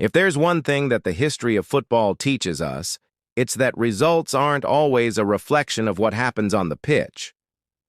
If there's one thing that the history of football teaches us, it's that results aren't always a reflection of what happens on the pitch.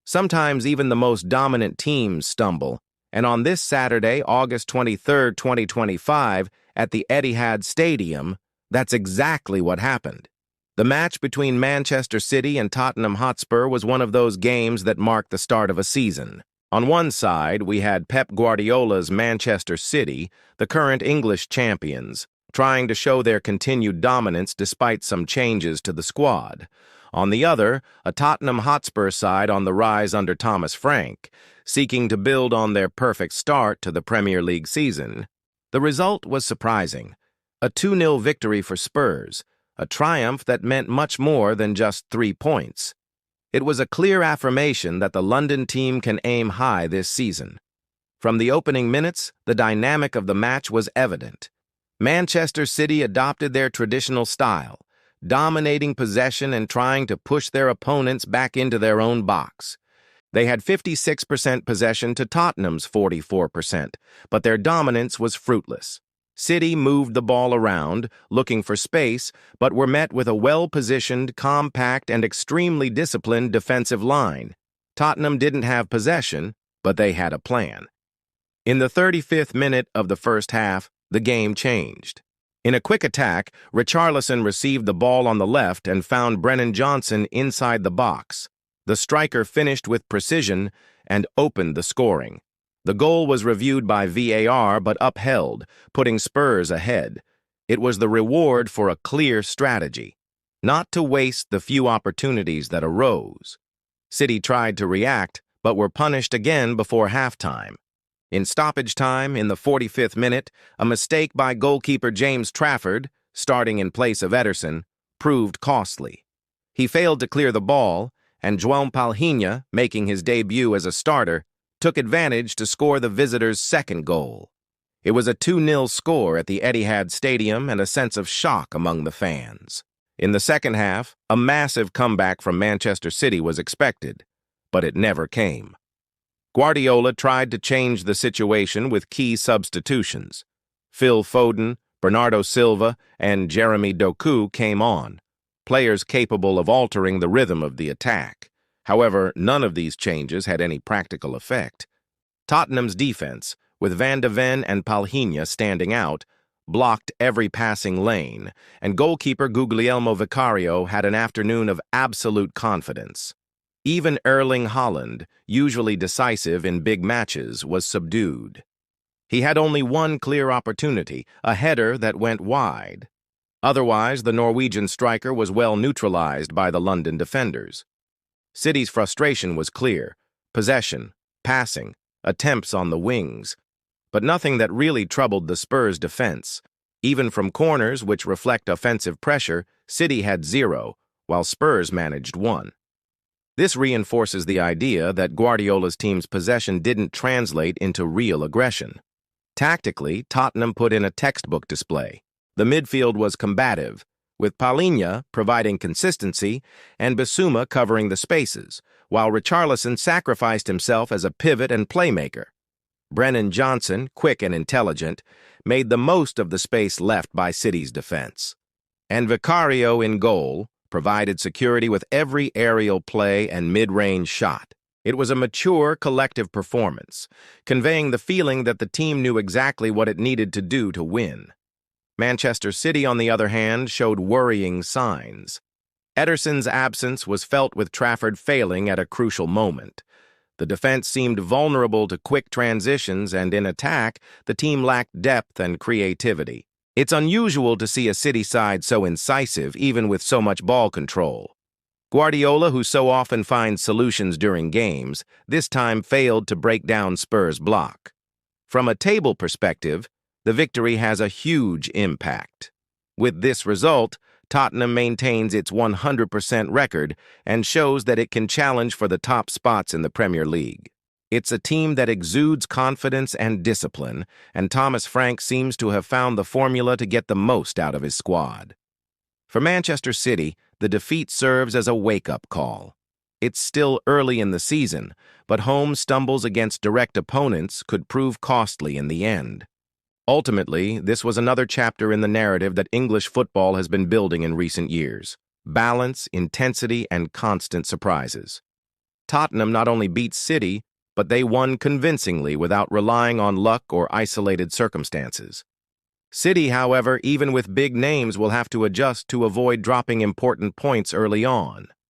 Sometimes even the most dominant teams stumble, and on this Saturday, August 23, 2025, at the Etihad Stadium, that's exactly what happened. The match between Manchester City and Tottenham Hotspur was one of those games that marked the start of a season. On one side, we had Pep Guardiola's Manchester City, the current English champions, trying to show their continued dominance despite some changes to the squad. On the other, a Tottenham Hotspur side on the rise under Thomas Frank, seeking to build on their perfect start to the Premier League season. The result was surprising. A 2-0 victory for Spurs, a triumph that meant much more than just 3 points. It was a clear affirmation that the London team can aim high this season. From the opening minutes, the dynamic of the match was evident. Manchester City adopted their traditional style, dominating possession and trying to push their opponents back into their own box. They had 56% possession to Tottenham's 44%, but their dominance was fruitless. City moved the ball around, looking for space, but were met with a well-positioned, compact, and extremely disciplined defensive line. Tottenham didn't have possession, but they had a plan. In the 35th minute of the first half, the game changed. In a quick attack, Richarlison received the ball on the left and found Brennan Johnson inside the box. The striker finished with precision and opened the scoring. The goal was reviewed by VAR but upheld, putting Spurs ahead. It was the reward for a clear strategy, not to waste the few opportunities that arose. City tried to react, but were punished again before halftime. In stoppage time, in the 45th minute, a mistake by goalkeeper James Trafford, starting in place of Ederson, proved costly. He failed to clear the ball, and João Palhinha, making his debut as a starter, took advantage to score the visitors' second goal. It was a 2-0 score at the Etihad Stadium and a sense of shock among the fans. In the second half, a massive comeback from Manchester City was expected, but it never came. Guardiola tried to change the situation with key substitutions. Phil Foden, Bernardo Silva, and Jeremy Doku came on, players capable of altering the rhythm of the attack. However, none of these changes had any practical effect. Tottenham's defense, with Van de Ven and Palhinha standing out, blocked every passing lane, and goalkeeper Guglielmo Vicario had an afternoon of absolute confidence. Even Erling Haaland, usually decisive in big matches, was subdued. He had only one clear opportunity, a header that went wide. Otherwise, the Norwegian striker was well neutralized by the London defenders. City's frustration was clear: possession, passing, attempts on the wings, but nothing that really troubled the Spurs' defense. Even from corners, which reflect offensive pressure, City had 0, while Spurs managed 1. This reinforces the idea that Guardiola's team's possession didn't translate into real aggression. Tactically, Tottenham put in a textbook display. The midfield was combative, with Palhinha providing consistency and Bissouma covering the spaces, while Richarlison sacrificed himself as a pivot and playmaker. Brennan Johnson, quick and intelligent, made the most of the space left by City's defense. And Vicario in goal provided security with every aerial play and mid-range shot. It was a mature, collective performance, conveying the feeling that the team knew exactly what it needed to do to win. Manchester City, on the other hand, showed worrying signs. Ederson's absence was felt with Trafford failing at a crucial moment. The defense seemed vulnerable to quick transitions, and in attack, the team lacked depth and creativity. It's unusual to see a City side so incisive, even with so much ball control. Guardiola, who so often finds solutions during games, this time failed to break down Spurs' block. From a table perspective, the victory has a huge impact. With this result, Tottenham maintains its 100% record and shows that it can challenge for the top spots in the Premier League. It's a team that exudes confidence and discipline, and Thomas Frank seems to have found the formula to get the most out of his squad. For Manchester City, the defeat serves as a wake-up call. It's still early in the season, but home stumbles against direct opponents could prove costly in the end. Ultimately, this was another chapter in the narrative that English football has been building in recent years. Balance, intensity, and constant surprises. Tottenham not only beat City, but they won convincingly without relying on luck or isolated circumstances. City, however, even with big names, will have to adjust to avoid dropping important points early on.